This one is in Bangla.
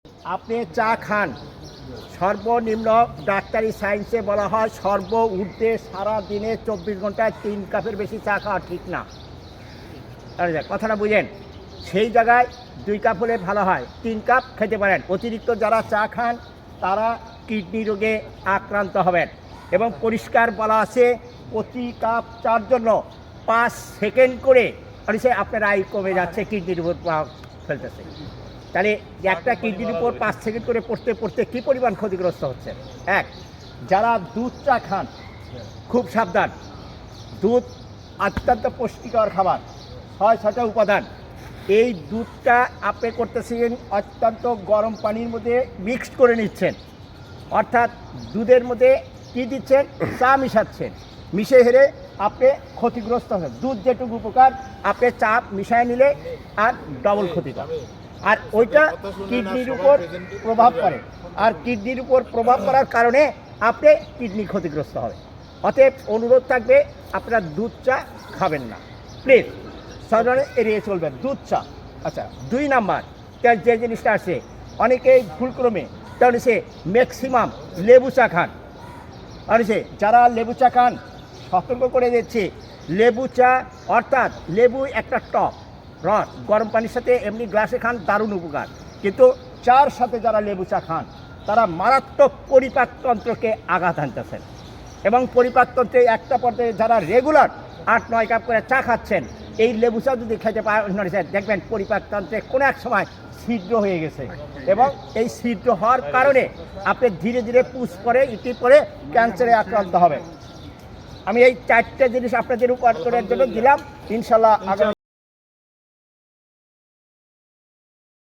আপনি চা খান, সর্বনিম্ন ডাক্তারি সায়েন্সে বলা হয় সর্ব ঊর্ধ্বে সারা দিনে 24 ঘন্টায় 3 কাপের বেশি চা খাওয়া ঠিক না। কথাটা বুঝেন, সেই জায়গায় 2 কাপ হলে ভালো হয়, 3 কাপ খেতে পারেন। অতিরিক্ত যারা চা খান তারা কিডনি রোগে আক্রান্ত হবেন। এবং পরিষ্কার বলা আছে প্রতি কাপ চার জন্য 5 সেকেন্ড করে আপনার আয়ু কমে যাচ্ছে, কিডনির উপর প্রভাব ফেলতেছে। তাহলে একটা কিডনির উপর 5 সেকেন্ড করে পড়তে পড়তে কী পরিমাণ ক্ষতিগ্রস্ত হচ্ছে। এক, যারা দুধ চা খান খুব সাবধান। দুধ অত্যন্ত পুষ্টিকর খাবার, 6-6টা উপাদান। এই দুধটা আপনি করতেছেন অত্যন্ত গরম পানির মধ্যে মিক্সড করে নিচ্ছেন, অর্থাৎ দুধের মধ্যে কী দিচ্ছেন, চা মিশাচ্ছেন। মিশে হেরে আপনি ক্ষতিগ্রস্ত হবেন। দুধ যেটুকু উপকার আপনি চা মিশায় নিলে আর ডবল ক্ষতিকর। আর ওইটা কিডনির উপর প্রভাব পড়ে, আর কিডনির উপর প্রভাব পড়ার কারণে আপনি কিডনি ক্ষতিগ্রস্ত হবে। অতএব অনুরোধ থাকবে আপনারা দুধ চা খাবেন না, প্লিজ সাধারণত এড়িয়ে চলবেন দুধ চা। আচ্ছা, 2 নাম্বার যে জিনিসটা আছে অনেকেই ভুলক্রমে তাহলে সে ম্যাক্সিমাম লেবু চা খান। আর যারা লেবু চা খান সতর্ক করে দিচ্ছে, লেবু চা অর্থাৎ লেবু একটা টক রস গরম পানির সাথে এমনি গ্লাসে খান, দারুণ উপকার। কিন্তু চার সাথে যারা লেবু চা খান তারা মারাত্মক পরিপাকতন্ত্রকে আঘাত আনতেছেন। এবং পরিপাকতন্ত্রে একটা পর্যায়ে যারা রেগুলার 8-9 কাপ করে চা খাচ্ছেন, এই লেবু চা যদি খেতে পারেন দেখবেন পরিপাকতন্ত্রে কোনো এক সময় ছিদ্র হয়ে গেছে, এবং এই ছিদ্র হওয়ার কারণে আপনি ধীরে ধীরে পুষ পরে ইটি পরে ক্যান্সারে আক্রান্ত হবেন। আমি এই 4টে জিনিস আপনাদের উপকারের জন্য দিলাম। ইনশাল্লাহ আগামী